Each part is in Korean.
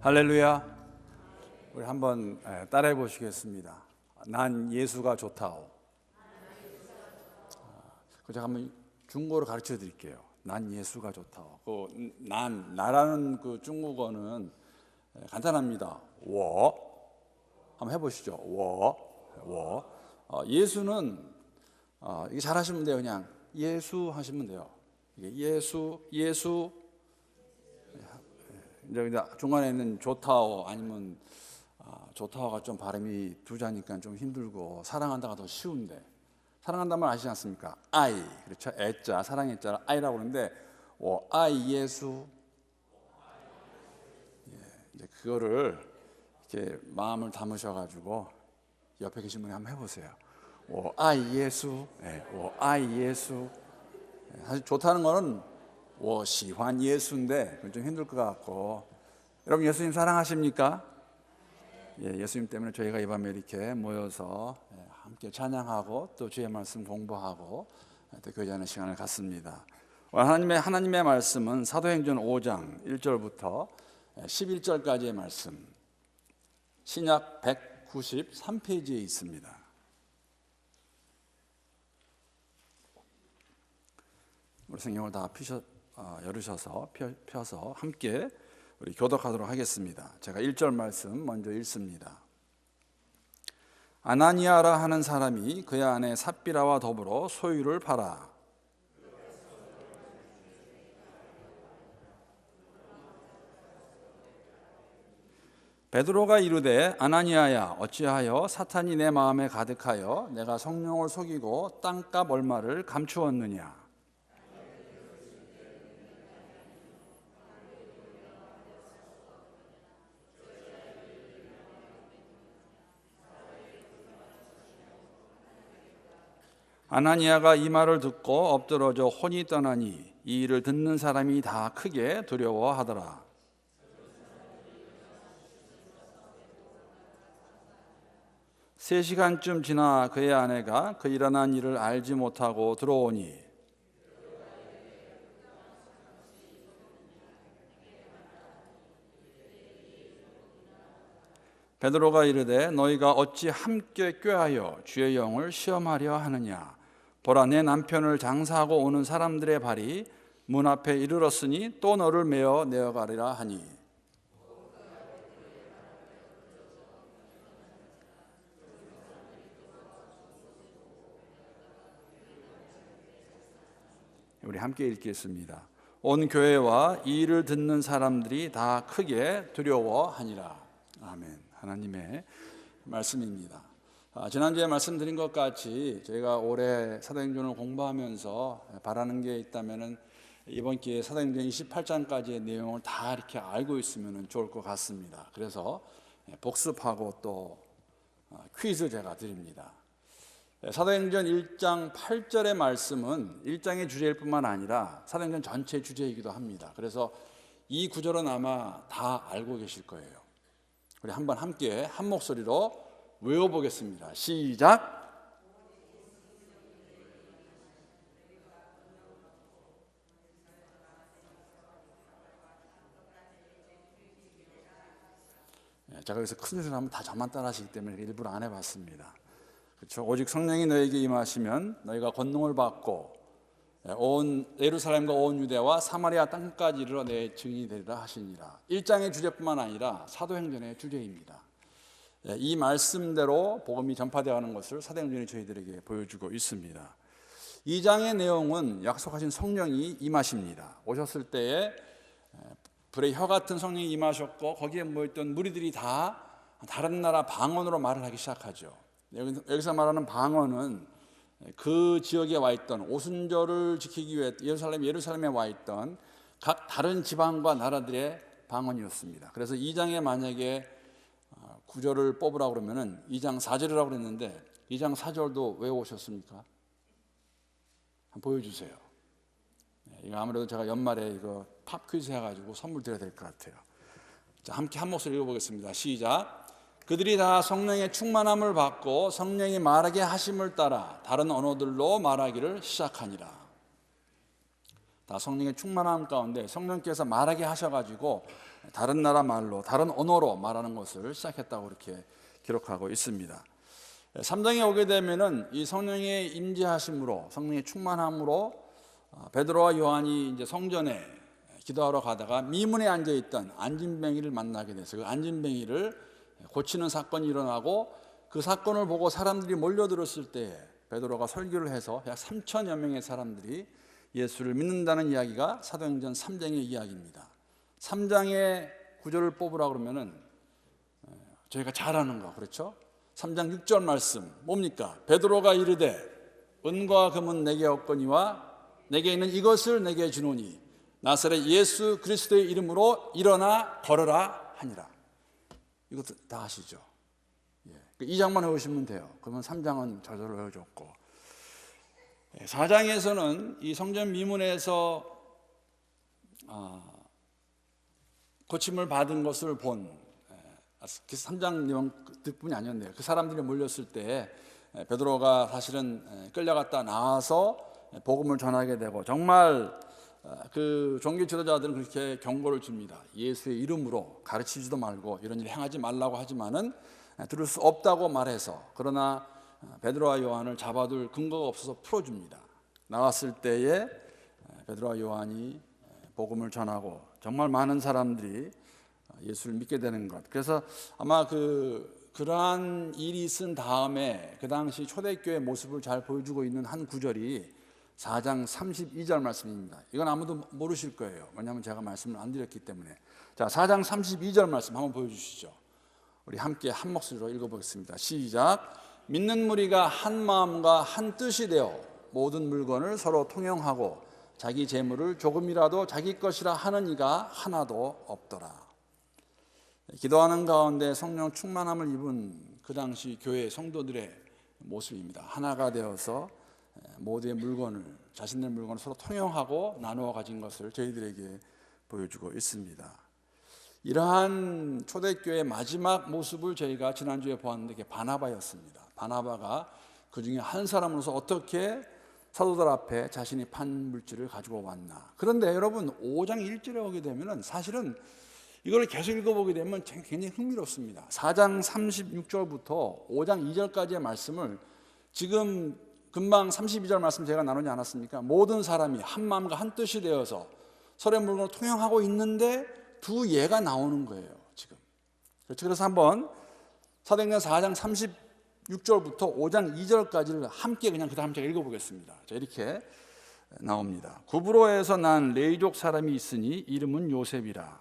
할렐루야. 우리 한번 따라해 보시겠습니다. 난 예수가 좋다오. 제가 한번 중국어로 가르쳐 드릴게요. 난 예수가 좋다오. 나라는 그 중국어는 간단합니다. 한번 해보시죠. 예수는 이게 잘 하시면 돼요. 그냥 예수 하시면 돼요. 이게 예수. 이제 중간에 있는 좋다오 아니면 좋다오가 좀 발음이 두 자니까 좀 힘들고 사랑한다가 더 쉬운데, 사랑한다는 말 아시지 않습니까? 아이, 그렇죠? 애자, 사랑의 자를 아이라고 그러는데 아이 예수. 이제 그거를 이렇게 마음을 담으셔가지고 옆에 계신 분이 한번 해보세요. 아이 예수. 아이 예수. 사실 좋다는 거는 시환 예수인데 그건 좀 힘들 것 같고, 여러분 예수님 사랑하십니까? 예수님 때문에 저희가 이 밤에 이렇게 모여서 함께 찬양하고 또 주의 말씀 공부하고 또 교제하는 시간을 갖습니다. 하나님의 말씀은 사도행전 5장 1절부터 11절까지의 말씀, 신약 193페이지에 있습니다. 우리 성경을 다 열으셔서 펴서 함께 우리 교독하도록 하겠습니다. 제가 1절 말씀 먼저 읽습니다. 아나니아라 하는 사람이 그의 아내 삽비라와 더불어 소유를 팔아 베드로가 이르되 아나니아야, 어찌하여 사탄이 내 마음에 가득하여 내가 성령을 속이고 땅값 얼마를 감추었느냐? 아나니아가 이 말을 듣고 엎드러져 혼이 떠나니 이 일을 듣는 사람이 다 크게 두려워하더라. 세 시간쯤 지나 그의 아내가 그 일어난 일을 알지 못하고 들어오니 베드로가 이르되 너희가 어찌 함께 꾀하여 주의 영을 시험하려 하느냐? 보라, 내 남편을 장사하고 오는 사람들의 발이 문 앞에 이르렀으니 또 너를 메어 내어가리라 하니. 우리 함께 읽겠습니다. 온 교회와 이 일을 듣는 사람들이 다 크게 두려워하니라. 아멘. 하나님의 말씀입니다. 지난주에 말씀드린 것 같이 저희가 올해 사도행전을 공부하면서 바라는 게 있다면 이번 기회에 사도행전 28장까지의 내용을 다 이렇게 알고 있으면 좋을 것 같습니다. 그래서 복습하고 또 퀴즈 제가 드립니다. 사도행전 1장 8절의 말씀은 1장의 주제일 뿐만 아니라 사도행전 전체 주제이기도 합니다. 그래서 이 구절은 아마 다 알고 계실 거예요. 우리 한번 함께 한 목소리로 외워보겠습니다. 시작. 제가 여기서 큰 소리를 하면 다 저만 따라 하시기 때문에 일부러 안 해봤습니다. 그렇죠? 오직 성령이 너에게 임하시면 너희가 권능을 받고 온 예루살렘과 온 유대와 사마리아 땅까지 이르러 내 증인이 되리라 하시니라. 1장의 주제뿐만 아니라 사도행전의 주제입니다. 이 말씀대로 복음이 전파되어가는 것을 사도행전이 저희들에게 보여주고 있습니다. 2장의 내용은 약속하신 성령이 임하십니다. 오셨을 때에 불의 혀 같은 성령이 임하셨고 거기에 모였던 무리들이 다 다른 나라 방언으로 말을 하기 시작하죠. 여기서 말하는 방언은 그 지역에 와 있던 오순절을 지키기 위해 예루살렘에 와 있던 각 다른 지방과 나라들의 방언이었습니다. 그래서 2장에 만약에 구절을 뽑으라고 그러면은 2장 4절이라고 그랬는데 2장 4절도 외워오셨습니까? 한번 보여주세요. 이거 아무래도 제가 연말에 이거 팝 퀴즈 해가지고 선물 드려야 될 것 같아요. 자, 함께 한 목소리 읽어보겠습니다. 시작. 그들이 다 성령의 충만함을 받고 성령이 말하게 하심을 따라 다른 언어들로 말하기를 시작하니라. 다 성령의 충만함 가운데 성령께서 말하게 하셔가지고 다른 나라 말로, 다른 언어로 말하는 것을 시작했다고 이렇게 기록하고 있습니다. 3장에 오게 되면은 이 성령의 임재하심으로, 성령의 충만함으로 베드로와 요한이 이제 성전에 기도하러 가다가 미문에 앉아 있던 안진뱅이를 만나게 돼서 그 안진뱅이를 고치는 사건이 일어나고, 그 사건을 보고 사람들이 몰려들었을 때 베드로가 설교를 해서 약 3천여 명의 사람들이 예수를 믿는다는 이야기가 사도행전 3장의 이야기입니다. 3장의 구절을 뽑으라 그러면은 저희가 잘 아는 거, 그렇죠? 3장 6절 말씀 뭡니까? 베드로가 이르되 은과 금은 내게 없거니와 내게 있는 이것을 내게 주노니 나사렛 예수 그리스도의 이름으로 일어나 걸어라 하니라. 이것도 다 아시죠? 2장만 외우시면 돼요. 그러면 3장은 저절로 외워줬고, 4장에서는 이 성전 미문에서 고침을 받은 것을 본 3장 내용뿐이 아니었네요. 그 사람들이 몰렸을 때 베드로가 사실은 끌려갔다 나와서 복음을 전하게 되고, 정말 그 종교 지도자들은 그렇게 경고를 줍니다. 예수의 이름으로 가르치지도 말고 이런 일 행하지 말라고 하지만은 들을 수 없다고 말해서, 그러나 베드로와 요한을 잡아둘 근거가 없어서 풀어줍니다. 나왔을 때에 베드로와 요한이 복음을 전하고 정말 많은 사람들이 예수를 믿게 되는 것. 그래서 아마 그러한 일이 있은 다음에 그 당시 초대교회 모습을 잘 보여주고 있는 한 구절이 4장 32절 말씀입니다. 이건 아무도 모르실 거예요. 왜냐하면 제가 말씀을 안 드렸기 때문에. 자, 4장 32절 말씀 한번 보여주시죠. 우리 함께 한 목소리로 읽어보겠습니다. 시작. 믿는 무리가 한 마음과 한 뜻이 되어 모든 물건을 서로 통용하고 자기 재물을 조금이라도 자기 것이라 하는 이가 하나도 없더라. 기도하는 가운데 성령 충만함을 입은 그 당시 교회 성도들의 모습입니다. 하나가 되어서 모두의 물건을, 자신의 물건을 서로 통용하고 나누어 가진 것을 저희들에게 보여주고 있습니다. 이러한 초대교회의 마지막 모습을 저희가 지난주에 보았는데 그게 바나바였습니다. 바나바가 그 중에 한 사람으로서 어떻게 사도들 앞에 자신이 판 물질을 가지고 왔나. 그런데 여러분 5장 1절에 오게 되면 사실은 이걸 계속 읽어보게 되면 굉장히 흥미롭습니다. 4장 36절부터 5장 2절까지의 말씀을 지금 금방 32절 말씀 제가 나누지 않았습니까? 모든 사람이 한 마음과 한 뜻이 되어서 서로의 물건을 통용하고 있는데 두 예가 나오는 거예요, 지금. 그렇죠. 그래서 한번 사도행전 4장 36절부터 5장 2절까지를 함께 그냥 그다음 제가 읽어보겠습니다. 자, 이렇게 나옵니다. 구브로에서 난 레이족 사람이 있으니 이름은 요셉이라.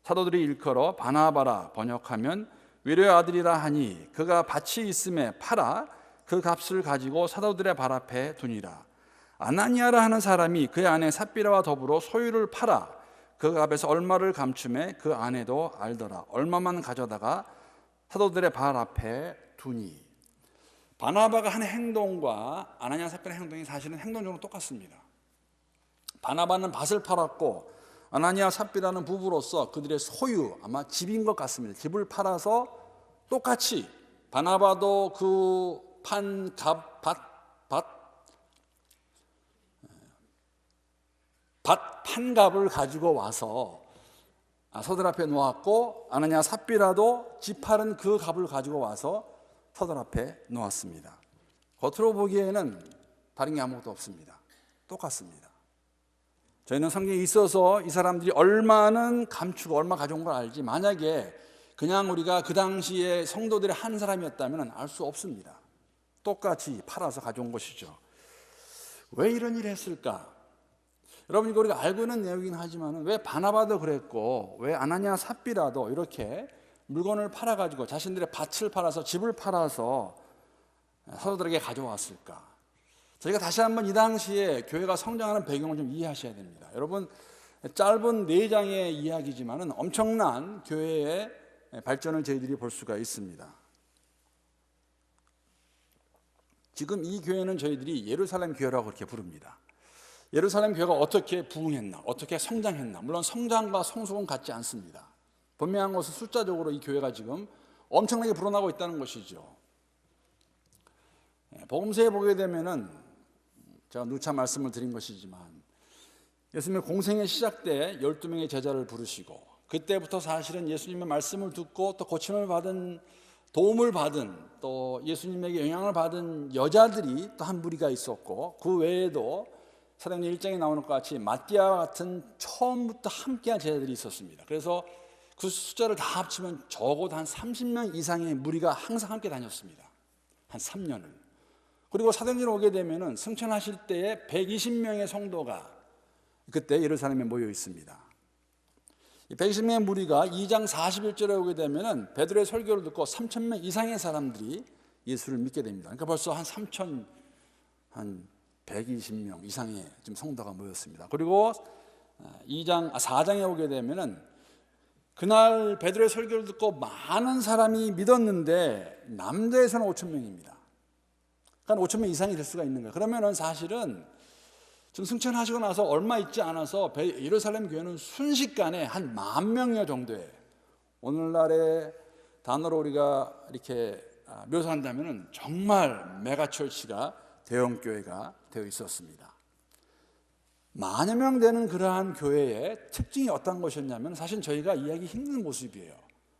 사도들이 일컬어 바나바라 번역하면 위로의 아들이라 하니 그가 밭이 있음에 팔아 그 값을 가지고 사도들의 발 앞에 두니라. 아나니아라 하는 사람이 그의 아내 삽비라와 더불어 소유를 팔아 그 값에서 얼마를 감춤해 그 아내도 알더라. 얼마만 가져다가 사도들의 발 앞에 두니. 바나바가 한 행동과 아나니아 삽비라의 행동이 사실은 행동적으로 똑같습니다. 바나바는 밭을 팔았고 아나니아 삽비라는 부부로서 그들의 소유, 아마 집인 것 같습니다. 집을 팔아서 똑같이 바나바도 그 판 값을 가지고 와서 서들 앞에 놓았고, 아나니아 삽비라도 집 팔은 그 값을 가지고 와서 서들 앞에 놓았습니다. 겉으로 보기에는 다른 게 아무것도 없습니다. 똑같습니다. 저희는 성경에 있어서 이 사람들이 얼마는 감추고 얼마 가져온 걸 알지, 만약에 그냥 우리가 그 당시에 성도들의 한 사람이었다면 알 수 없습니다. 똑같이 팔아서 가져온 것이죠. 왜 이런 일을 했을까? 여러분, 이거 우리가 알고 있는 내용이긴 하지만 왜 바나바도 그랬고 왜 아나니아 삽비라도 이렇게 물건을 팔아가지고 자신들의 밭을 팔아서 집을 팔아서 사도들에게 가져왔을까? 저희가 다시 한번 이 당시에 교회가 성장하는 배경을 좀 이해하셔야 됩니다. 여러분, 짧은 4장의 이야기지만 엄청난 교회의 발전을 저희들이 볼 수가 있습니다. 지금 이 교회는 저희들이 예루살렘 교회라고 그렇게 부릅니다. 예루살렘 교회가 어떻게 부흥했나, 어떻게 성장했나. 물론 성장과 성숙은 같지 않습니다. 분명한 것은 숫자적으로 이 교회가 지금 엄청나게 불어나고 있다는 것이죠. 복음서에 보게 되면은 제가 누차 말씀을 드린 것이지만 예수님의 공생의 시작 때 12명의 제자를 부르시고 그때부터 사실은 예수님의 말씀을 듣고 또 고침을 받은, 도움을 받은, 또 예수님에게 영향을 받은 여자들이 또 한 무리가 있었고, 그 외에도 사도행전 1장에 나오는 것 같이 마띠아와 같은 처음부터 함께한 제자들이 있었습니다. 그래서 그 숫자를 다 합치면 적어도 한 30명 이상의 무리가 항상 함께 다녔습니다. 한 3년을. 그리고 사도행전에 오게 되면은 승천하실 때에 120명의 성도가 그때 예루살렘에 모여 있습니다. 120명의 무리가 2장 41절에 오게 되면은 베드로의 설교를 듣고 3,000명 이상의 사람들이 예수를 믿게 됩니다. 그러니까 벌써 한 120명 이상의 지금 성도가 모였습니다. 그리고 4장에 오게 되면은 그날 베드로의 설교를 듣고 많은 사람이 믿었는데 남자에서는 5,000명입니다. 그러니까 5,000명 이상이 될 수가 있는 거예요. 그러면은 사실은 지금 승천하시고 나서 얼마 있지 않아서 예루살렘 교회는 순식간에 한 10,000명 정도의, 오늘날의 단어로 우리가 이렇게 묘사한다면 정말 메가철치가 대형 교회가 되어 있었습니다. 10,000여 명 되는 그러한 교회의 특징이 어떤 것이었냐면 사실 저희가 이해하기 힘든 모습이에요.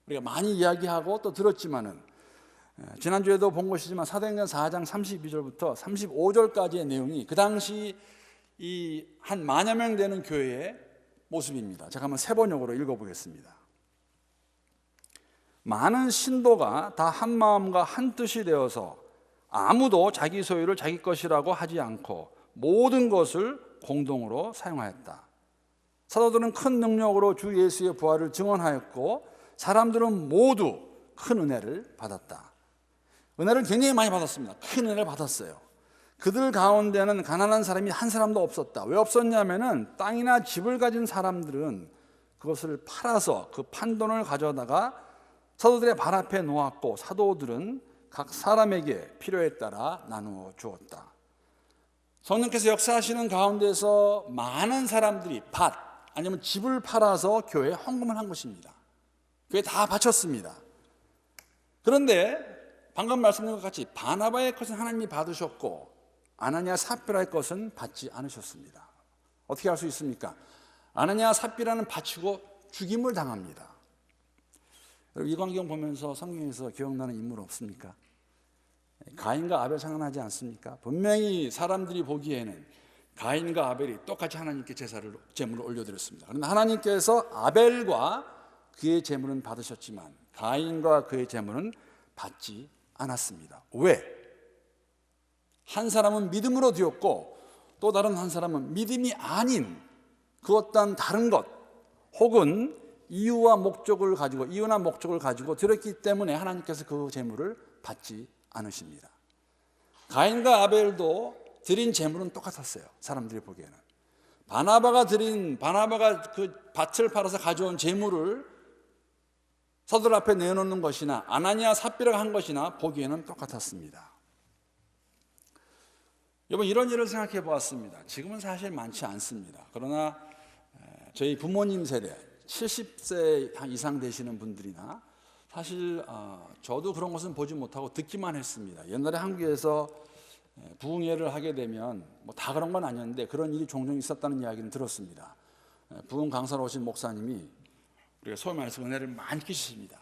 우리가 많이 이야기하고 또 들었지만은 지난주에도 본 것이지만 사도행전 4장 32절부터 35절까지의 내용이 그 당시 이 한 10,000여 명 되는 교회의 모습입니다. 제가 한번 세 번역으로 읽어보겠습니다. 많은 신도가 다 한 마음과 한 뜻이 되어서 아무도 자기 소유를 자기 것이라고 하지 않고 모든 것을 공동으로 사용하였다. 사도들은 큰 능력으로 주 예수의 부활을 증언하였고 사람들은 모두 큰 은혜를 받았다. 은혜를 굉장히 많이 받았습니다. 큰 은혜를 받았어요. 그들 가운데는 가난한 사람이 한 사람도 없었다. 왜 없었냐면은 땅이나 집을 가진 사람들은 그것을 팔아서 그 판돈을 가져다가 사도들의 발 앞에 놓았고 사도들은 각 사람에게 필요에 따라 나누어 주었다. 성령께서 역사하시는 가운데서 많은 사람들이 밭 아니면 집을 팔아서 교회에 헌금을 한 것입니다. 교회에 다 바쳤습니다. 그런데 방금 말씀드린 것 같이 바나바의 것은 하나님이 받으셨고 아나니아 삽비라의 것은 받지 않으셨습니다. 어떻게 할 수 있습니까? 아나니아 삽비라는 바치고 죽임을 당합니다. 이 광경 보면서 성경에서 기억나는 인물 없습니까? 가인과 아벨 생각나지 않습니까? 분명히 사람들이 보기에는 가인과 아벨이 똑같이 하나님께 제물을 올려드렸습니다. 그런데 하나님께서 아벨과 그의 제물은 받으셨지만 가인과 그의 제물은 받지 않았습니다. 왜? 한 사람은 믿음으로 드렸고 또 다른 한 사람은 믿음이 아닌 그 어떤 다른 것 혹은 이유나 목적을 가지고 드렸기 때문에 하나님께서 그 제물을 받지 않으십니다. 가인과 아벨도 드린 제물은 똑같았어요. 사람들이 보기에는 바나바가 그 밭을 팔아서 가져온 제물을 서들 앞에 내놓는 것이나 아나니아 삽비라가 한 것이나 보기에는 똑같았습니다. 여러분, 이런 일을 생각해 보았습니다. 지금은 사실 많지 않습니다. 그러나 저희 부모님 세대 70세 이상 되시는 분들이나 사실 저도 그런 것은 보지 못하고 듣기만 했습니다. 옛날에 한국에서 부흥회를 하게 되면 뭐 다 그런 건 아니었는데 그런 일이 종종 있었다는 이야기는 들었습니다. 부흥 강사로 오신 목사님이 우리가 소위 말해서 은혜를 많이 끼치십니다.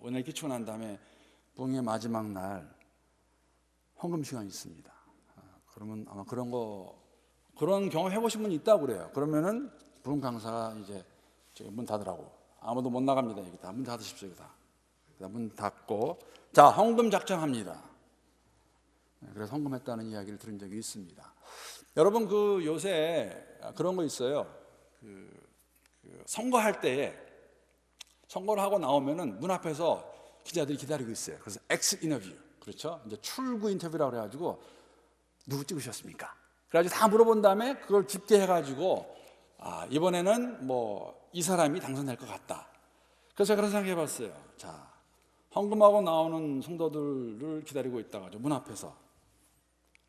은혜를 끼치고 난 다음에 부흥회 마지막 날 헌금 시간이 있습니다. 그러면 아마 그런 경험 해보신 분이 있다고 그래요. 그러면은 부흥 강사가 이제 문 닫으라고, 아무도 못 나갑니다. 여기 다 문 닫으십시오. 여기 다 문 닫고 자 헌금 작정합니다. 그래서 헌금했다는 이야기를 들은 적이 있습니다. 여러분, 그 요새 그런 거 있어요. 선거할 때에 선거를 하고 나오면은 문 앞에서 기자들이 기다리고 있어요. 그래서 엑스 인터뷰, 그렇죠? 이제 출구 인터뷰라고 그래가지고 누구 찍으셨습니까? 그래가지고 다 물어본 다음에 그걸 집계해가지고 이번에는 이 사람이 당선될 것 같다. 그래서 제가 그런 생각해봤어요. 자, 헌금하고 나오는 성도들을 기다리고 있다가 문 앞에서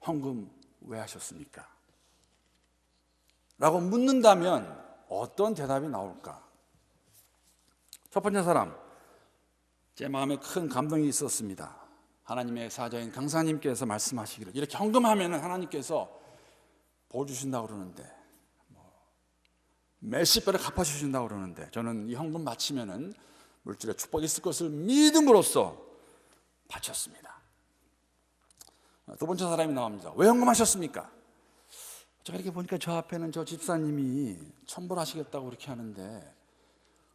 헌금 왜 하셨습니까? 라고 묻는다면 어떤 대답이 나올까? 첫 번째 사람, 제 마음에 큰 감동이 있었습니다. 하나님의 사자인 강사님께서 말씀하시기를 이렇게 헌금하면 하나님께서 복 주신다고 그러는데 몇십 배를 갚아주신다고 그러는데 저는 이 헌금 바치면은 물질의 축복이 있을 것을 믿음으로써 바쳤습니다. 두 번째 사람이 나옵니다. 왜 헌금하셨습니까? 제가 이렇게 보니까 저 앞에는 저 집사님이 천불하시겠다고 그렇게 하는데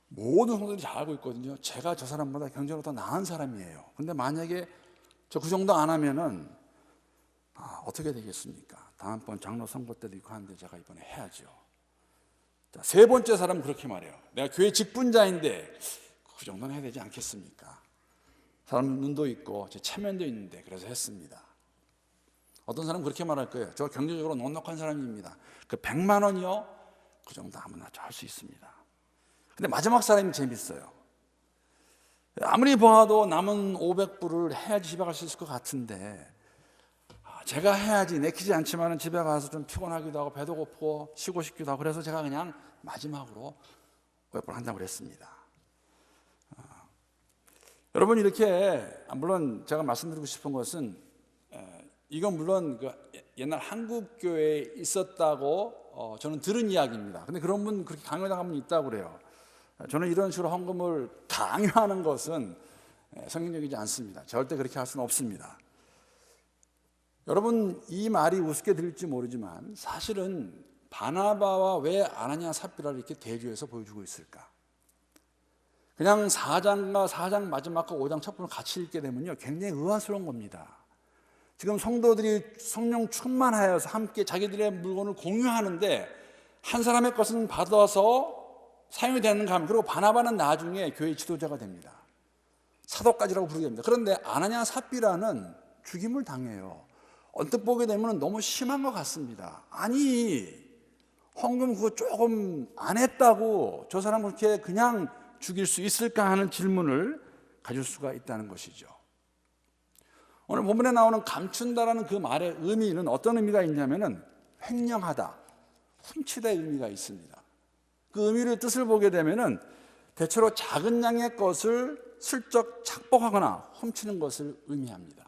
모든 성도들이 잘 알고 있거든요. 제가 저 사람보다 경제로 더 나은 사람이에요. 근데 만약에 저 그 정도 안 하면은 어떻게 되겠습니까? 다음번 장로 선거 때도 있고 하는데 제가 이번에 해야죠. 자, 세 번째 사람은 그렇게 말해요. 내가 교회 직분자인데 그 정도는 해야 되지 않겠습니까? 사람 눈도 있고 제 체면도 있는데 그래서 했습니다. 어떤 사람은 그렇게 말할 거예요. 저 경제적으로 넉넉한 사람입니다. 그 100만 원이요? 그 정도 아무나 할 수 있습니다. 근데 마지막 사람이 재밌어요. 아무리 봐도 남은 500불을 해야지 집에 갈 수 있을 것 같은데 제가 해야지 내키지 않지만 집에 가서 좀 피곤하기도 하고 배도 고프고 쉬고 싶기도 하고 그래서 제가 그냥 마지막으로 500불 한다고 그랬습니다. 여러분 이렇게 물론 제가 말씀드리고 싶은 것은 이건 물론 그 옛날 한국 교회에 있었다고 저는 들은 이야기입니다. 근데 그런 분 그렇게 강요당한 분 있다고 그래요. 저는 이런 식으로 헌금을 강요하는 것은 성경적이지 않습니다. 절대 그렇게 할 수는 없습니다. 여러분 이 말이 우습게 들릴지 모르지만 사실은 바나바와 왜 아나니아 삽비라를 이렇게 대조해서 보여주고 있을까? 그냥 4장과 4장 마지막과 5장 첫 부분을 같이 읽게 되면요 굉장히 의아스러운 겁니다. 지금 성도들이 성령 충만하여서 함께 자기들의 물건을 공유하는데 한 사람의 것은 받아서 사용이 되는 가면 그리고 바나바는 나중에 교회 지도자가 됩니다. 사도까지라고 부르게 됩니다. 그런데 아나니아 삽비라는 죽임을 당해요. 언뜻 보게 되면 너무 심한 것 같습니다. 아니 헌금 그거 조금 안 했다고 저 사람 그렇게 그냥 죽일 수 있을까 하는 질문을 가질 수가 있다는 것이죠. 오늘 본문에 나오는 감춘다라는 그 말의 의미는 어떤 의미가 있냐면은 횡령하다, 훔치다의 의미가 있습니다. 그 의미를 뜻을 보게 되면은 대체로 작은 양의 것을 슬쩍 착복하거나 훔치는 것을 의미합니다.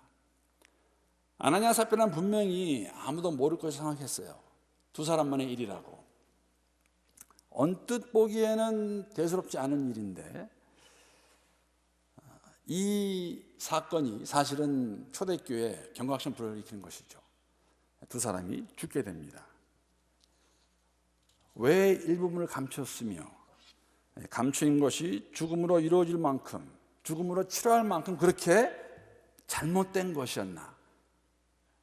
아나니아 삽비라는 분명히 아무도 모를 것을 생각했어요. 두 사람만의 일이라고. 언뜻 보기에는 대수롭지 않은 일인데 이 사건이 사실은 초대교회 경각심 불을 일으키는 것이죠. 두 사람이 죽게 됩니다. 왜 일부분을 감췄으며 감추인 것이 죽음으로 이루어질 만큼 죽음으로 치료할 만큼 그렇게 잘못된 것이었나?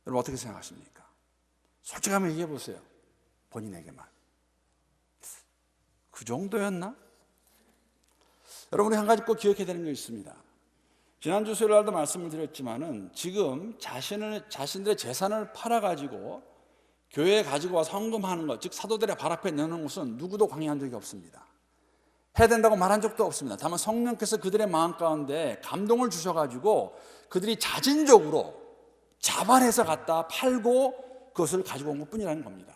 여러분 어떻게 생각하십니까? 솔직히 한번 얘기해 보세요. 본인에게만. 그 정도였나? 여러분이 한 가지 꼭 기억해야 되는 게 있습니다. 지난주 수요일 날도 말씀을 드렸지만은 지금 자신들의 재산을 팔아가지고 교회에 가지고 와서 헌금하는 것, 즉 사도들의 발 앞에 내놓는 것은 누구도 강요한 적이 없습니다. 해야 된다고 말한 적도 없습니다. 다만 성령께서 그들의 마음 가운데 감동을 주셔가지고 그들이 자진적으로 자발해서 갖다 팔고 그것을 가지고 온 것뿐이라는 겁니다.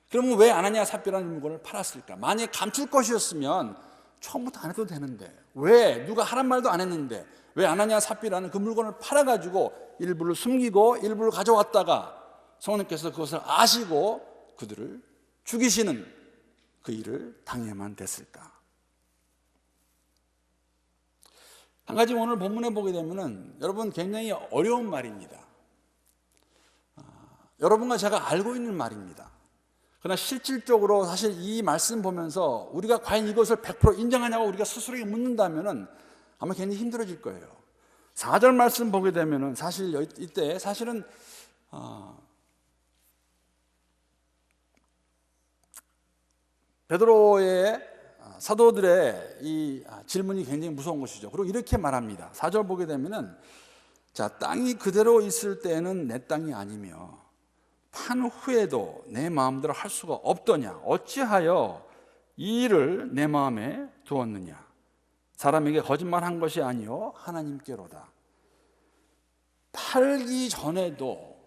그러면 왜 아나니아 삽비라는 물건을 팔았을까? 만약에 감출 것이었으면 처음부터 안 해도 되는데 왜 누가 하란 말도 안 했는데 왜 아나니아 삽비라는 그 물건을 팔아가지고 일부를 숨기고 일부를 가져왔다가 성령께서 그것을 아시고 그들을 죽이시는 그 일을 당해야만 됐을까? 한 가지 오늘 본문에 보게 되면은 여러분 굉장히 어려운 말입니다. 여러분과 제가 알고 있는 말입니다. 그러나 실질적으로 사실 이 말씀 보면서 우리가 과연 이것을 100% 인정하냐고 우리가 스스로에게 묻는다면은 아마 괜히 힘들어질 거예요. 4절 말씀 보게 되면은 사실 이때 사실은 베드로의 사도들의 이 질문이 굉장히 무서운 것이죠. 그리고 이렇게 말합니다. 4절 보게 되면은 자, 땅이 그대로 있을 때는 내 땅이 아니며 판 후에도 내 마음대로 할 수가 없더냐? 어찌하여 이 일을 내 마음에 두었느냐? 사람에게 거짓말한 것이 아니요 하나님께로다. 팔기 전에도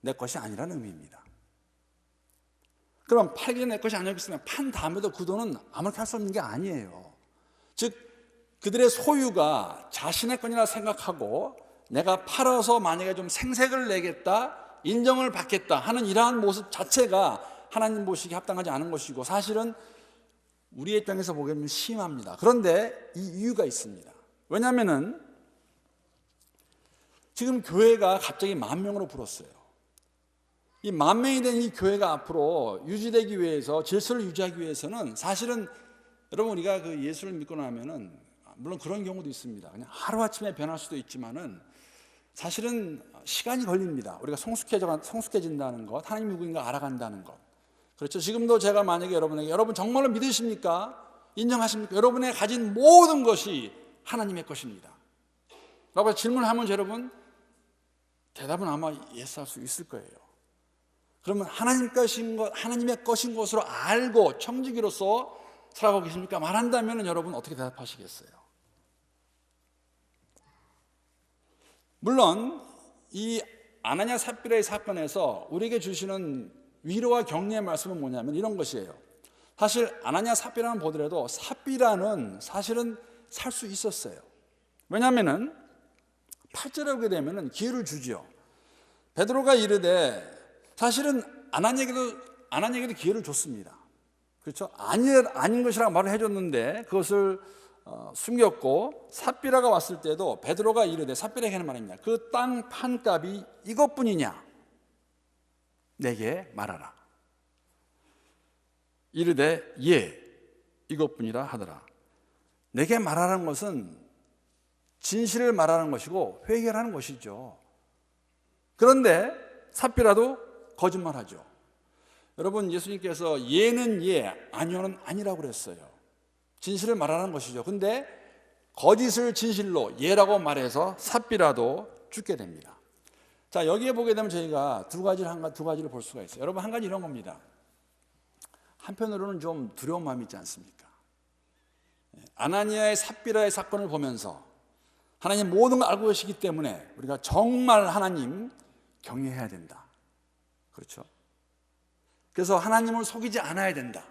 내 것이 아니라는 의미입니다. 그럼 팔기 전에 내 것이 아니었으면 판 다음에도 그 돈은 아무렇게 할 수 없는 게 아니에요. 즉 그들의 소유가 자신의 것이라 생각하고 내가 팔아서 만약에 좀 생색을 내겠다, 인정을 받겠다 하는 이러한 모습 자체가 하나님 보시기에 합당하지 않은 것이고 사실은 우리의 입장에서 보기에는 심합니다. 그런데 이 이유가 있습니다. 왜냐하면은 지금 교회가 갑자기 10,000명으로 불었어요. 이 10,000명이 된 이 교회가 앞으로 유지되기 위해서, 질서를 유지하기 위해서는 사실은 여러분 우리가 그 예수를 믿고 나면은 물론 그런 경우도 있습니다. 그냥 하루아침에 변할 수도 있지만은 사실은 시간이 걸립니다. 우리가 성숙해진다는 것, 하나님 누구인가 알아간다는 것. 그렇죠. 지금도 제가 만약에 여러분에게 여러분 정말로 믿으십니까? 인정하십니까? 여러분의 가진 모든 것이 하나님의 것입니다 라고 질문하면 여러분 대답은 아마 예스 할 수 있을 거예요. 그러면 하나님의 것인 것으로 알고 청지기로서 살아가고 계십니까? 말한다면 여러분 어떻게 대답하시겠어요? 물론 이 아나니아 삽비라의 사건에서 우리에게 주시는 위로와 격려의 말씀은 뭐냐면 이런 것이에요. 사실 아나니아 삽비라는 보더라도 삽비라는 사실은 살 수 있었어요. 왜냐하면은 8절에 오게 되면은 기회를 주지요. 베드로가 이르되 사실은 아나니아에게도 기회를 줬습니다. 그렇죠? 아닌 것이라고 말을 해줬는데 그것을 숨겼고 삽비라가 왔을 때도 베드로가 이르되 삽비라에게 하는 말입니다. 그 땅 판값이 이것뿐이냐? 내게 말하라. 이르되 예 이것뿐이라 하더라. 내게 말하라는 것은 진실을 말하는 것이고 회개하는 것이죠. 그런데 삽비라도 거짓말하죠. 여러분 예수님께서 예는 예 아니오는 아니라고 그랬어요. 진실을 말하는 것이죠. 근데 거짓을 진실로 예라고 말해서 삽비라도 죽게 됩니다. 자, 여기에 보게 되면 저희가 두 가지를 볼 수가 있어요. 여러분 한 가지 이런 겁니다. 한편으로는 좀 두려운 마음이 있지 않습니까? 아나니아의 삽비라의 사건을 보면서 하나님 모든 걸 알고 계시기 때문에 우리가 정말 하나님 경외해야 된다. 그렇죠? 그래서 하나님을 속이지 않아야 된다.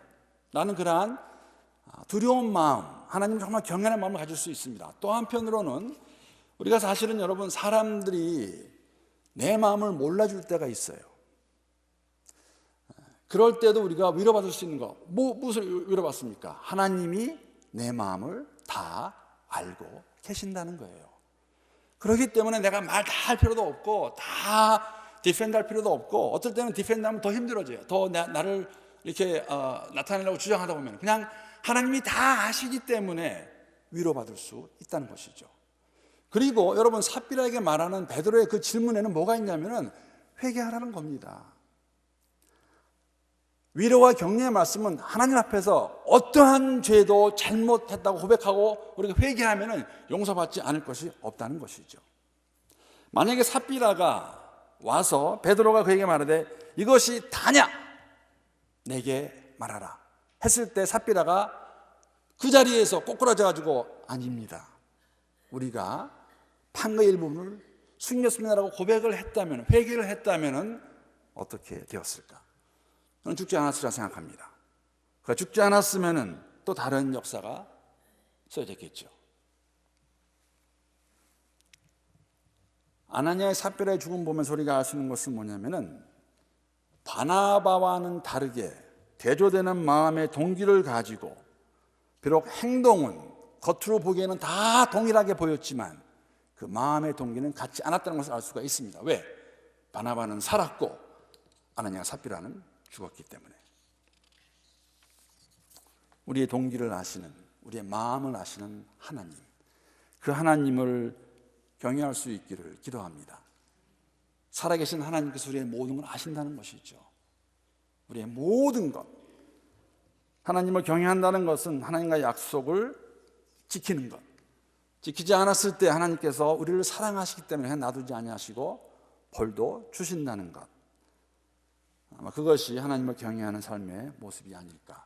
라는 그러한 두려운 마음, 하나님 정말 경외하는 마음을 가질 수 있습니다. 또 한편으로는 우리가 사실은 여러분 사람들이 내 마음을 몰라줄 때가 있어요. 그럴 때도 우리가 위로받을 수 있는 거, 무엇을 위로받습니까? 하나님이 내 마음을 다 알고 계신다는 거예요. 그렇기 때문에 내가 말 다 할 필요도 없고 다 디펜드 할 필요도 없고 어떨 때는 디펜드 하면 더 힘들어져요. 더 나를 이렇게 나타내려고 주장하다 보면 그냥 하나님이 다 아시기 때문에 위로받을 수 있다는 것이죠. 그리고 여러분 삽비라에게 말하는 베드로의 그 질문에는 뭐가 있냐면은 회개하라는 겁니다. 위로와 격려의 말씀은 하나님 앞에서 어떠한 죄도 잘못했다고 고백하고 우리가 회개하면은 용서받지 않을 것이 없다는 것이죠. 만약에 삽비라가 와서 베드로가 그에게 말하되 이것이 다냐? 내게 말하라 했을 때 삽비라가 그 자리에서 꼬꾸라져 가지고 아닙니다. 우리가 판의 일부분을 숨겼습니다라고 고백을 했다면, 회개를 했다면 어떻게 되었을까? 저는 죽지 않았으리라 생각합니다. 그가 죽지 않았으면 또 다른 역사가 써졌겠죠. 아나니아의 삽비라의 죽음 보면서 우리가 알 수 있는 것은 뭐냐면은 바나바와는 다르게 대조되는 마음의 동기를 가지고 비록 행동은 겉으로 보기에는 다 동일하게 보였지만 그 마음의 동기는 같지 않았다는 것을 알 수가 있습니다. 왜? 바나바는 살았고 아나니아 삽비라는 죽었기 때문에. 우리의 동기를 아시는, 우리의 마음을 아시는 하나님, 그 하나님을 경외할 수 있기를 기도합니다. 살아계신 하나님께서 우리의 모든 걸 아신다는 것이죠. 우리의 모든 것, 하나님을 경외한다는 것은 하나님과의 약속을 지키는 것, 지키지 않았을 때 하나님께서 우리를 사랑하시기 때문에 놔두지 아니하시고 벌도 주신다는 것, 아마 그것이 하나님을 경외하는 삶의 모습이 아닐까.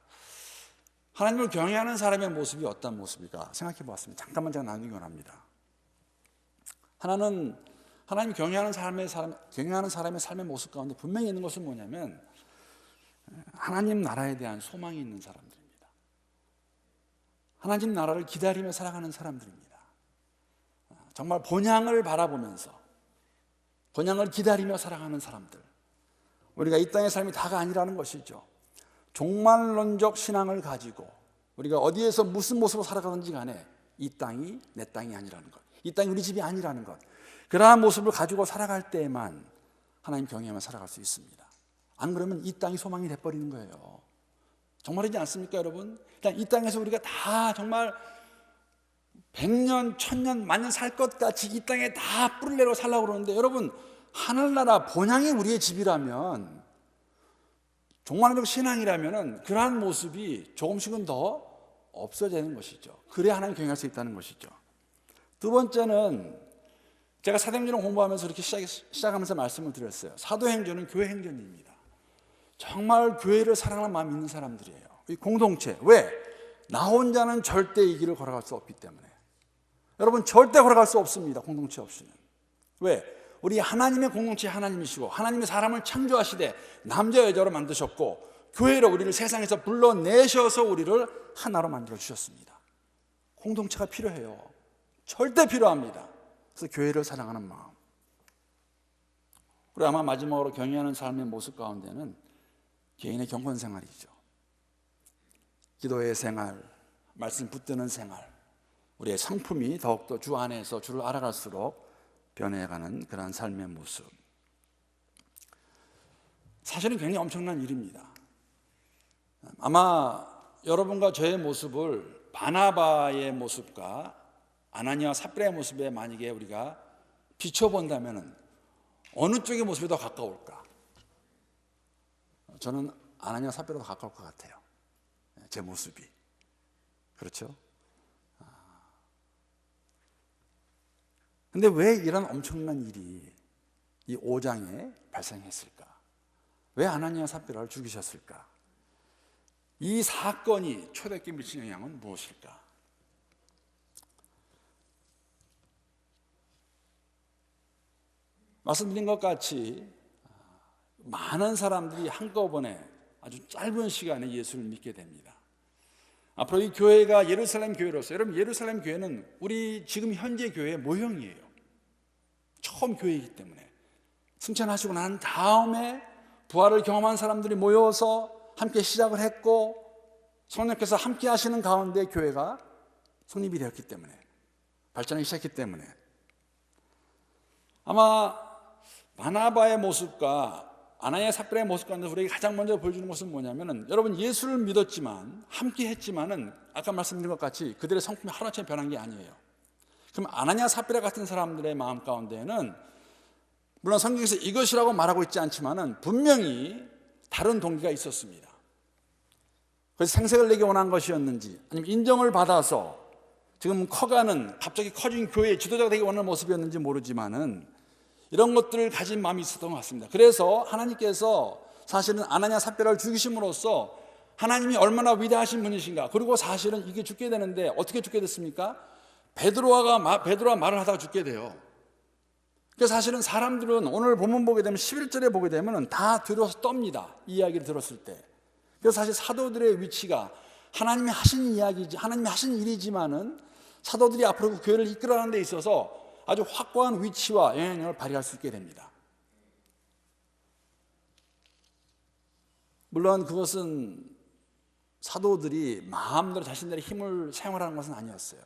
하나님을 경외하는 사람의 모습이 어떤 모습일까 생각해 보았습니다. 잠깐만 제가 나누기 원합니다. 하나는 하나님 경외하는 사람의 삶의 모습 가운데 분명히 있는 것은 뭐냐면 하나님 나라에 대한 소망이 있는 사람들입니다. 하나님 나라를 기다리며 살아가는 사람들입니다. 정말 본향을 바라보면서 본향을 기다리며 살아가는 사람들, 우리가 이 땅의 삶이 다가 아니라는 것이죠. 종말론적 신앙을 가지고 우리가 어디에서 무슨 모습으로 살아가든지 간에 이 땅이 내 땅이 아니라는 것, 이 땅이 우리 집이 아니라는 것, 그러한 모습을 가지고 살아갈 때에만 하나님 경외하며 살아갈 수 있습니다. 안 그러면 이 땅이 소망이 돼버리는 거예요. 정말이지 않습니까, 여러분? 이 땅에서 우리가 다 정말 100년, 1000년, 만년 살 것 같이 이 땅에 다 뿌리를 내고 살려고 그러는데, 여러분, 하늘나라 본향이 우리의 집이라면, 종말론적 신앙이라면 그러한 모습이 조금씩은 더 없어지는 것이죠. 그래야 하나님 경외할 수 있다는 것이죠. 두 번째는 제가 사도행전을 공부하면서 이렇게 시작하면서 말씀을 드렸어요. 사도행전은 교회 행전입니다. 정말 교회를 사랑하는 마음이 있는 사람들이에요. 이 공동체. 왜? 나 혼자는 절대 이 길을 걸어갈 수 없기 때문에. 여러분, 절대 걸어갈 수 없습니다. 공동체 없이는. 왜? 우리 하나님의 공동체 하나님이시고 하나님의 사람을 창조하시되 남자 여자로 만드셨고 교회로 우리를 세상에서 불러내셔서 우리를 하나로 만들어 주셨습니다. 공동체가 필요해요. 절대 필요합니다. 그래서 교회를 사랑하는 마음. 그리고 아마 마지막으로 경외하는 삶의 모습 가운데는 개인의 경건 생활이죠. 기도의 생활, 말씀 붙드는 생활, 우리의 성품이 더욱더 주 안에서 주를 알아갈수록 변해가는 그런 삶의 모습. 사실은 굉장히 엄청난 일입니다. 아마 여러분과 저의 모습을 바나바의 모습과 아나니아와 삽비라의 모습에 만약에 우리가 비춰본다면 어느 쪽의 모습이 더 가까울까? 저는 아나니아와 삽비라가 더 가까울 것 같아요. 제 모습이. 그렇죠? 근데 왜 이런 엄청난 일이 이 5장에 발생했을까? 왜 아나니아와 삽비라를 죽이셨을까? 이 사건이 초대교회에 미친 영향은 무엇일까? 말씀드린 것 같이 많은 사람들이 한꺼번에 아주 짧은 시간에 예수를 믿게 됩니다. 앞으로 이 교회가 예루살렘 교회로서, 여러분 예루살렘 교회는 우리 지금 현재 교회의 모형이에요. 처음 교회이기 때문에 승천하시고 난 다음에 부활을 경험한 사람들이 모여서 함께 시작을 했고 성령께서 함께 하시는 가운데 교회가 성립이 되었기 때문에, 발전하기 시작했기 때문에 아마 바나바의 모습과 아나니아 삽비라의 모습 가운데 우리에게 가장 먼저 보여주는 것은 뭐냐면은, 여러분 예수를 믿었지만 함께 했지만은 아까 말씀드린 것 같이 그들의 성품이 하루아침에 변한 게 아니에요. 그럼 아나니아 삽비라 같은 사람들의 마음 가운데는 물론 성경에서 이것이라고 말하고 있지 않지만은 분명히 다른 동기가 있었습니다. 그래서 생색을 내기 원한 것이었는지, 아니면 인정을 받아서 지금 커가는, 갑자기 커진 교회의 지도자가 되기 원하는 모습이었는지 모르지만은 이런 것들을 가진 마음이 있었던 것 같습니다. 그래서 하나님께서 사실은 아나니아 삽비라를 죽이심으로써 하나님이 얼마나 위대하신 분이신가, 그리고 사실은 이게 죽게 되는데 어떻게 죽게 됐습니까? 베드로가 말을 하다가 죽게 돼요. 그래서 사실은 사람들은 오늘 본문 보게 되면 11절에 보게 되면 다 들어서 떱니다. 이 이야기를 들었을 때. 그래서 사실 사도들의 위치가 하나님이 하신 이야기지, 하나님이 하신 일이지만은 사도들이 앞으로 그 교회를 이끌어가는 데 있어서 아주 확고한 위치와 영향력을 발휘할 수 있게 됩니다. 물론 그것은 사도들이 마음대로 자신들의 힘을 사용하라는 것은 아니었어요.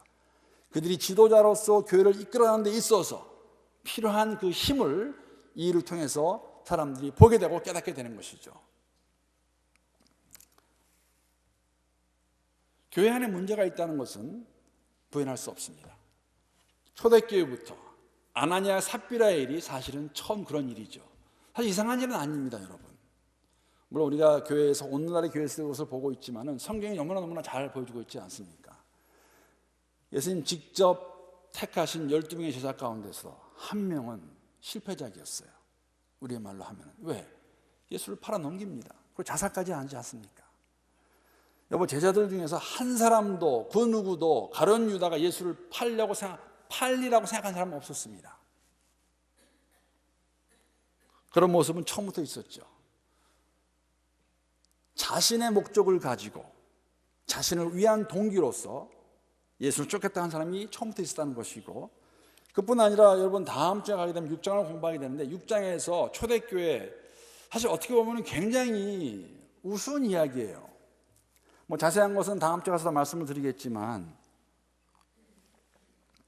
그들이 지도자로서 교회를 이끌어가는 데 있어서 필요한 그 힘을 이 일을 통해서 사람들이 보게 되고 깨닫게 되는 것이죠. 교회 안에 문제가 있다는 것은 부인할 수 없습니다. 초대교회부터 아나니아 삽비라의 일이 사실은 처음 그런 일이죠. 사실 이상한 일은 아닙니다, 여러분. 물론 우리가 교회에서 오늘날의 교회에서 것을 보고 있지만은 성경이 너무나 잘 보여주고 있지 않습니까? 예수님 직접 택하신 12명의 제자 가운데서 한 명은 실패작이었어요. 우리의 말로 하면. 왜? 예수를 팔아 넘깁니다. 그리고 자살까지 하지 않습니까? 여보, 제자들 중에서 한 사람도, 그 누구도 가룟 유다가 예수를 팔리라고 생각한 사람은 없었습니다. 그런 모습은 처음부터 있었죠. 자신의 목적을 가지고 자신을 위한 동기로서 예수를 쫓겠다는 사람이 처음부터 있었다는 것이고, 그뿐 아니라 여러분 다음 주에 가게 되면 6장을 공부하게 되는데 6장에서 초대교회, 사실 어떻게 보면 굉장히 우스운 이야기예요. 뭐 자세한 것은 다음 주에 가서 말씀을 드리겠지만,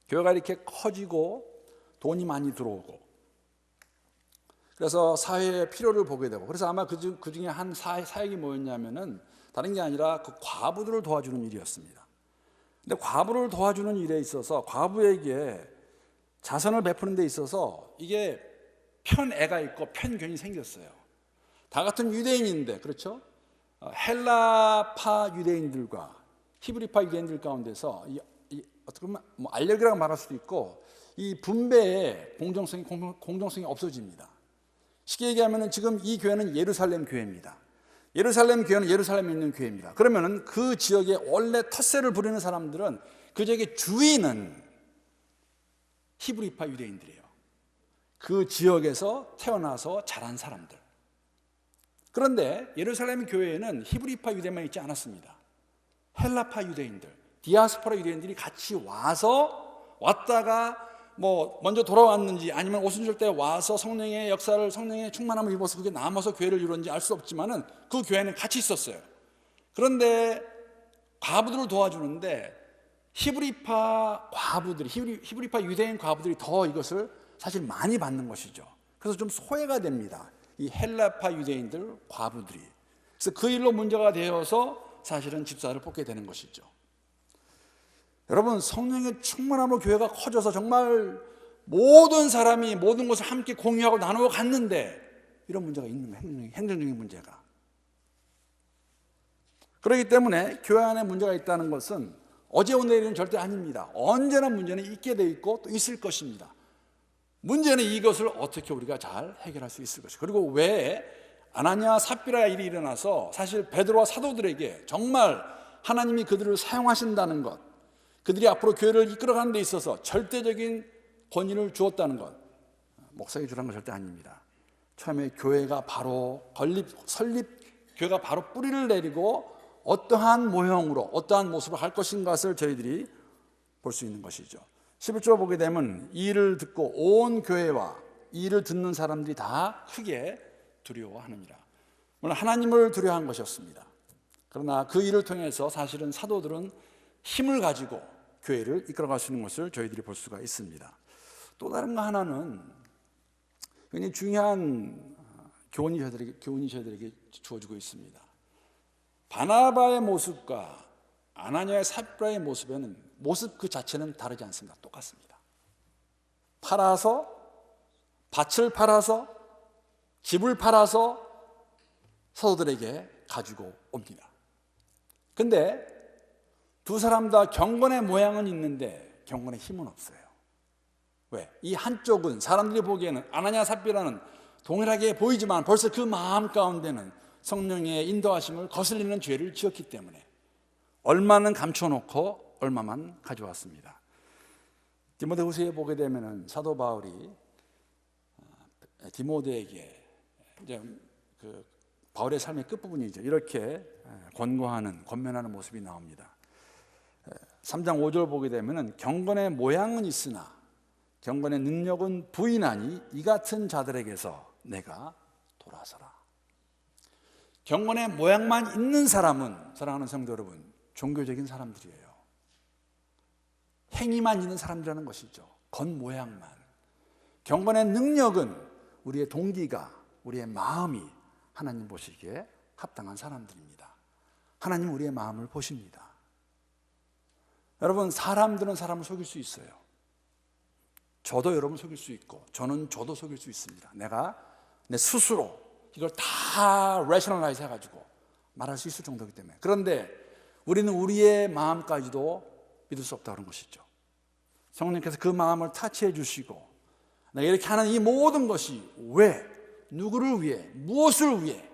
교회가 이렇게 커지고 돈이 많이 들어오고, 그래서 사회의 필요를 보게 되고, 그래서 아마 그 중에 한 사역이 뭐였냐면은 다른 게 아니라 그 과부들을 도와주는 일이었습니다. 근데 과부를 도와주는 일에 있어서 과부에게 자선을 베푸는 데 있어서 이게 편애가 있고 편견이 생겼어요. 다 같은 유대인인데, 그렇죠? 헬라파 유대인들과 히브리파 유대인들 가운데서 어떻게 보면 뭐 알력이라고 말할 수도 있고, 이 분배의 공정성이 없어집니다. 쉽게 얘기하면 지금 이 교회는 예루살렘 교회입니다. 예루살렘 교회는 예루살렘에 있는 교회입니다. 그러면은 그 지역에 원래 텃세를 부리는 사람들은 그 지역의 주인은 히브리파 유대인들이에요. 그 지역에서 태어나서 자란 사람들. 그런데 예루살렘 교회에는 히브리파 유대만 있지 않았습니다. 헬라파 유대인들, 디아스포라 유대인들이 같이 왔다가 뭐 먼저 돌아왔는지 아니면 오순절 때 와서 성령의 역사를, 성령의 충만함을 입어서 그게 남아서 교회를 이루었는지 알 수 없지만은 그 교회는 같이 있었어요. 그런데 과부들을 도와주는데 히브리파 과부들이, 히브리파 유대인 과부들이 더 이것을 사실 많이 받는 것이죠. 그래서 좀 소외가 됩니다. 이 헬라파 유대인들 과부들이. 그래서 그 일로 문제가 되어서 사실은 집사를 뽑게 되는 것이죠. 여러분, 성령의 충만함으로 교회가 커져서 정말 모든 사람이 모든 것을 함께 공유하고 나누어 갔는데 이런 문제가 있는 거예요. 행정적인 문제가. 그렇기 때문에 교회 안에 문제가 있다는 것은 어제 오늘 일은 절대 아닙니다. 언제나 문제는 있게 돼 있고 또 있을 것입니다. 문제는 이것을 어떻게 우리가 잘 해결할 수 있을 것이고, 그리고 왜 아나니아 삽비라 일이 일어나서 사실 베드로와 사도들에게 정말 하나님이 그들을 사용하신다는 것, 그들이 앞으로 교회를 이끌어가는 데 있어서 절대적인 권위를 주었다는 것, 목사에게 주라는 건 절대 아닙니다. 처음에 교회가 바로 교회가 바로 뿌리를 내리고 어떠한 모형으로, 어떠한 모습으로 할 것인가를 저희들이 볼 수 있는 것이죠. 11절 보게 되면 이 일을 듣고 온 교회와 이 일을 듣는 사람들이 다 크게 두려워하느니라. 물론 하나님을 두려워한 것이었습니다. 그러나 그 일을 통해서 사실은 사도들은 힘을 가지고 교회를 이끌어갈 수 있는 것을 저희들이 볼 수가 있습니다. 또 다른 거 하나는 굉장히 중요한 교훈이 저희들에게 주어지고 있습니다. 바나바의 모습과 아나니아의 삽비라의 모습 그 자체는 다르지 않습니다. 똑같습니다. 밭을 팔아서 집을 팔아서 사도들에게 가지고 옵니다. 근데 두 사람 다 경건의 모양은 있는데 경건의 힘은 없어요. 왜? 이 한쪽은 사람들이 보기에는 아나니아 삽비라는 동일하게 보이지만 벌써 그 마음 가운데는 성령의 인도하심을 거슬리는 죄를 지었기 때문에 얼마는 감춰놓고 얼마만 가져왔습니다. 디모데후서에 보게 되면은 사도 바울이 디모데에게 이제 그 바울의 삶의 끝부분이죠. 이렇게 권면하는 모습이 나옵니다. 3장 5절 보게 되면은 경건의 모양은 있으나 경건의 능력은 부인하니 이 같은 자들에게서 내가 돌아서라. 경건의 모양만 있는 사람은, 사랑하는 성도 여러분, 종교적인 사람들이에요. 행위만 있는 사람들이라는 것이죠. 겉모양만. 경건의 능력은 우리의 동기가, 우리의 마음이 하나님 보시기에 합당한 사람들입니다. 하나님 우리의 마음을 보십니다. 여러분, 사람들은 사람을 속일 수 있어요. 저도 여러분 속일 수 있고 저도 속일 수 있습니다. 내가 내 스스로 이걸 다 레셔널라이즈 해가지고 말할 수 있을 정도이기 때문에. 그런데 우리는 우리의 마음까지도 믿을 수 없다는 것이죠. 성령께서 그 마음을 타치해 주시고 내가 이렇게 하는 이 모든 것이 왜, 누구를 위해, 무엇을 위해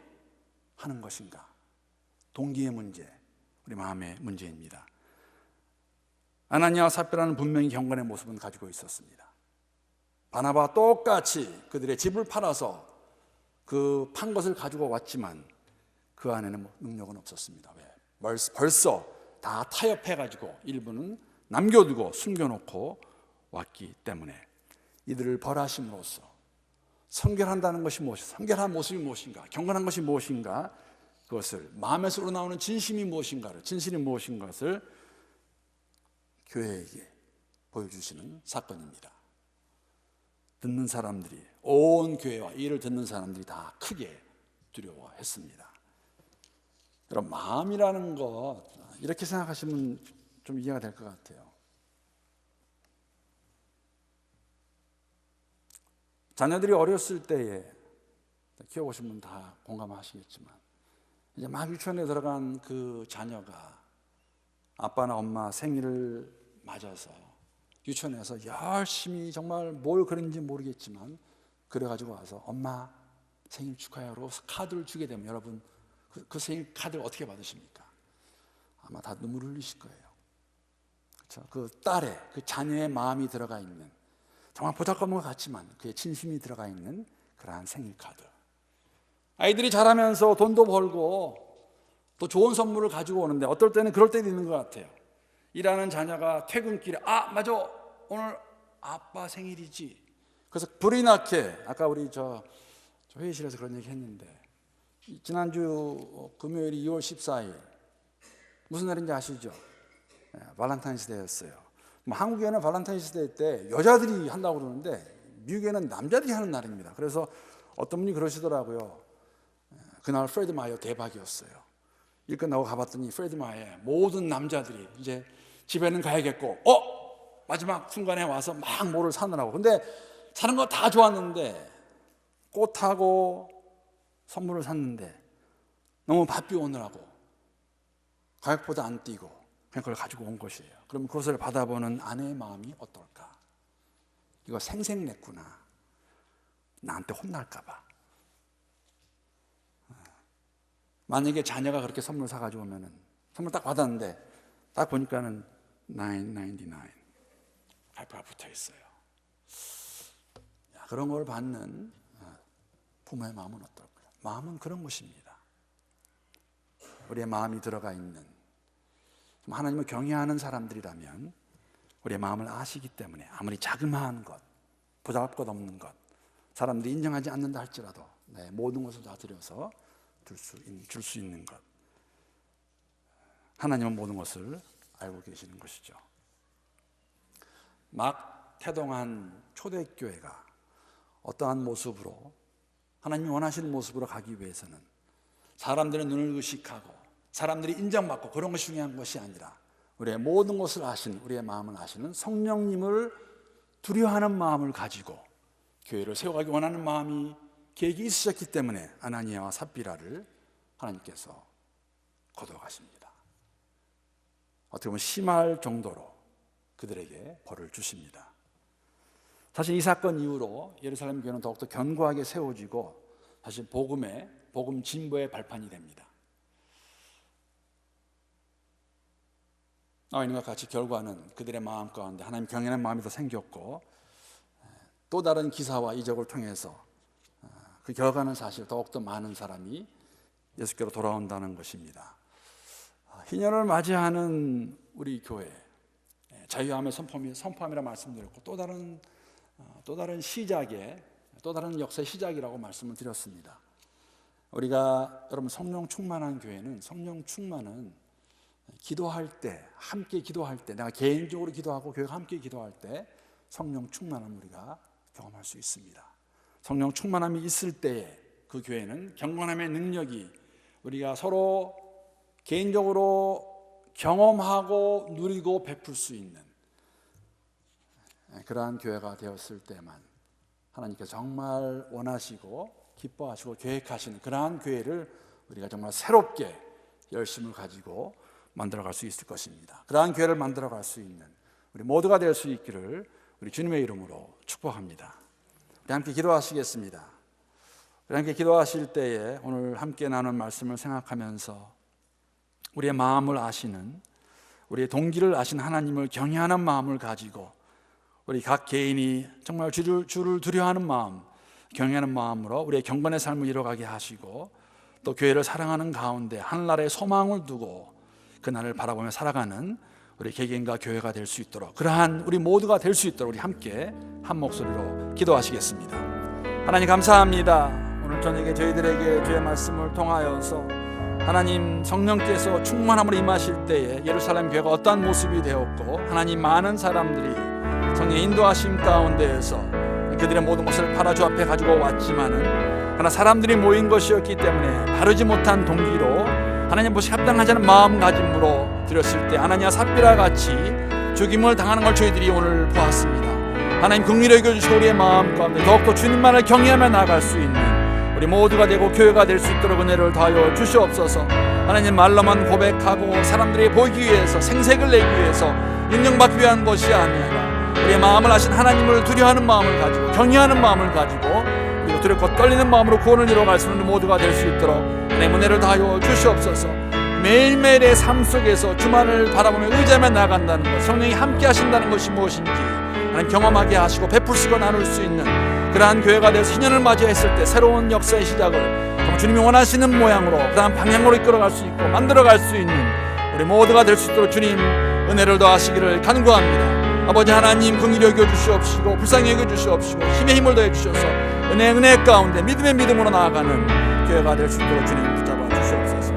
하는 것인가? 동기의 문제, 우리 마음의 문제입니다. 아나니아와 삽비라는 분명히 경건의 모습은 가지고 있었습니다. 바나바와 똑같이 그들의 집을 팔아서 그 판 것을 가지고 왔지만 그 안에는 능력은 없었습니다. 왜? 벌써 다 타협해가지고 일부는 남겨두고 숨겨놓고 왔기 때문에 이들을 벌하심으로써 성결한다는 것이 무엇인가, 성결한 모습이 무엇인가, 경건한 것이 무엇인가, 그것을 마음에서 우러나오는 진심이 무엇인가를, 진실이 무엇인 것을 교회에게 보여주시는 사건입니다. 듣는 사람들이, 온 교회와 이 일을 듣는 사람들이 다 크게 두려워했습니다. 여러분, 마음이라는 것 이렇게 생각하시면 좀 이해가 될 것 같아요. 자녀들이 어렸을 때에, 키워보신 분 다 공감하시겠지만, 이제 막 유치원에 들어간 그 자녀가 아빠나 엄마 생일을 맞아서 유치원에서 열심히 정말 뭘 그런지 모르겠지만 그래가지고 와서 엄마 생일 축하해요 카드를 주게 되면 여러분 그 생일 카드를 어떻게 받으십니까? 아마 다 눈물 흘리실 거예요. 그렇죠? 그 딸의, 그 자녀의 마음이 들어가 있는, 정말 보잘것없는 것 같지만 그의 진심이 들어가 있는 그러한 생일 카드. 아이들이 자라면서 돈도 벌고 또 좋은 선물을 가지고 오는데 어떨 때는 그럴 때도 있는 것 같아요. 일하는 자녀가 퇴근길에 맞아, 오늘 아빠 생일이지. 그래서 불이 나게, 아까 우리 저 회의실에서 그런 얘기 했는데, 지난주 금요일이 2월 14일 무슨 날인지 아시죠? 발렌타인스데이였어요. 한국에는 발렌타인스데이 때 여자들이 한다고 그러는데 미국에는 남자들이 하는 날입니다. 그래서 어떤 분이 그러시더라고요. 그날 프레드 마이어 대박이었어요. 일 끝나고 가봤더니 프레드 마이어 모든 남자들이 이제 집에는 가야겠고 마지막 순간에 와서 막 뭐를 사느라고. 근데 사는 거 다 좋았는데 꽃하고 선물을 샀는데 너무 바삐 오느라고 가격보다 안 뛰고 그냥 그걸 가지고 온 것이에요. 그럼 그것을 받아보는 아내의 마음이 어떨까? 이거 생색냈구나. 나한테 혼날까 봐. 만약에 자녀가 그렇게 선물 사가지고 오면은, 선물 딱 받았는데 딱 보니까는 $9.99 할부가 붙어 있어요. 그런 걸 받는 부모의 마음은 어떨까요? 마음은 그런 것입니다. 우리의 마음이 들어가 있는, 하나님을 경외하는 사람들이라면 우리의 마음을 아시기 때문에 아무리 자그마한 것, 보잘것없는 것, 사람들이 인정하지 않는다 할지라도 모든 것을 다 들여서 줄 수 있는 것, 하나님은 모든 것을 알고 계시는 것이죠. 막 태동한 초대교회가 어떠한 모습으로, 하나님이 원하시는 모습으로 가기 위해서는 사람들의 눈을 의식하고 사람들이 인정받고 그런 것이 중요한 것이 아니라 우리의 모든 것을 아시는, 우리의 마음을 아시는 성령님을 두려워하는 마음을 가지고 교회를 세워가기 원하는 마음이, 계획이 있으셨기 때문에 아나니아와 삽비라를 하나님께서 거둬가십니다. 어떻게 보면 심할 정도로 그들에게 벌을 주십니다. 사실 이 사건 이후로 예루살렘 교회는 더욱더 견고하게 세워지고 사실 복음 진보의 발판이 됩니다. 나와 있는 것 같이 결과는 그들의 마음 가운데 하나님 경외하는 마음이 더 생겼고, 또 다른 기사와 이적을 통해서 그 결과는 사실 더욱더 많은 사람이 예수께로 돌아온다는 것입니다. 희년을 맞이하는 우리 교회, 자유함의 선포함이라 말씀드렸고, 또 다른 시작의, 또 다른 역사의 시작이라고 말씀을 드렸습니다. 우리가 여러분 성령 충만한 교회는, 성령 충만은 기도할 때, 함께 기도할 때, 내가 개인적으로 기도하고 교회가 함께 기도할 때 성령 충만함을 우리가 경험할 수 있습니다. 성령 충만함이 있을 때에 그 교회는 경건함의 능력이 우리가 서로 개인적으로 경험하고 누리고 베풀 수 있는 그러한 교회가 되었을 때만 하나님께서 정말 원하시고 기뻐하시고 계획하시는 그러한 교회를 우리가 정말 새롭게 열심을 가지고 만들어갈 수 있을 것입니다. 그러한 교회를 만들어갈 수 있는 우리 모두가 될 수 있기를 우리 주님의 이름으로 축복합니다. 우리 함께 기도하시겠습니다. 우리 함께 기도하실 때에 오늘 함께 나눈 말씀을 생각하면서 우리의 마음을 아시는, 우리의 동기를 아시는 하나님을 경외하는 마음을 가지고 우리 각 개인이 정말 주를 두려워하는 마음, 경외하는 마음으로 우리의 경건의 삶을 이뤄가게 하시고, 또 교회를 사랑하는 가운데 하늘나라의 소망을 두고 그날을 바라보며 살아가는 우리 개개인과 교회가 될 수 있도록, 그러한 우리 모두가 될 수 있도록 우리 함께 한 목소리로 기도하시겠습니다. 하나님 감사합니다. 오늘 저녁에 저희들에게 주의 말씀을 통하여서 하나님 성령께서 충만함으로 임하실 때에 예루살렘 교회가 어떠한 모습이 되었고, 하나님 많은 사람들이 성령의 인도하심 가운데에서 그들의 모든 것을 팔아 주 앞에 가지고 왔지만은, 그러나 사람들이 모인 것이었기 때문에 바르지 못한 동기로 하나님 보시 합당하지 않은 마음가짐으로 드렸을 때 아나니아 삽비라 같이 죽임을 당하는 걸 저희들이 오늘 보았습니다. 하나님 긍휼히 여겨주시고 우리의 마음 가운데 더욱더 주님만을 경외하며 나아갈 수 있는 우리 모두가 되고 교회가 될 수 있도록 은혜를 더하여 주시옵소서. 하나님 말로만 고백하고 사람들이 보기 위해서 생색을 내기 위해서 인정받기 위한 것이 아니라 우리의 마음을 아신 하나님을 두려워하는 마음을 가지고 경외하는 마음을 가지고 그리고 두렵고 떨리는 마음으로 구원을 이뤄갈 수 있는 모두가 될 수 있도록 하나님 은혜를 더하여 주시옵소서. 매일매일의 삶 속에서 주만을 바라보며 의지하며 나아간다는 것, 성령이 함께 하신다는 것이 무엇인지 하나님 경험하게 하시고 베풀시고 나눌 수 있는 그러한 교회가 되어서 신년을 맞이했을 때 새로운 역사의 시작을 정말 주님이 원하시는 모양으로 그 다음 방향으로 이끌어갈 수 있고 만들어갈 수 있는 우리 모두가 될 수 있도록 주님 은혜를 더하시기를 간구합니다. 아버지 하나님 긍휼히 여겨주시옵시고 불쌍히 여겨주시옵시고 힘에 힘을 더해주셔서 은혜 가운데 믿음의 믿음으로 나아가는 교회가 될 수 있도록 주님 붙잡아 주시옵소서.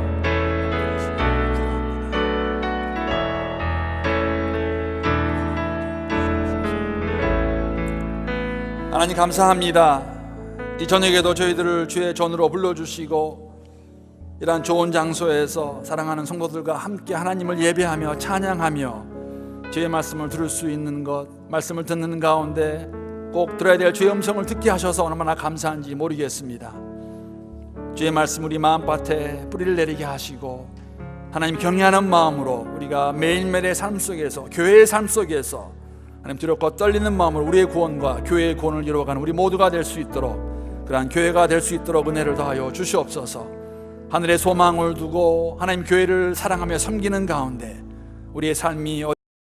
하나님 감사합니다. 이 저녁에도 저희들을 주의 전으로 불러주시고 이러한 좋은 장소에서 사랑하는 성도들과 함께 하나님을 예배하며 찬양하며 주의 말씀을 들을 수 있는 것, 말씀을 듣는 가운데 꼭 들어야 될 주의 음성을 듣게 하셔서 얼마나 감사한지 모르겠습니다. 주의 말씀 우리 마음밭에 뿌리를 내리게 하시고 하나님 경외하는 마음으로 우리가 매일매일의 삶 속에서 교회의 삶 속에서 하나님 두렵고 떨리는 마음으로 우리의 구원과 교회의 구원을 이루어가는 우리 모두가 될 수 있도록 그러한 교회가 될 수 있도록 은혜를 더하여 주시옵소서. 하늘의 소망을 두고 하나님 교회를 사랑하며 섬기는 가운데 우리의 삶이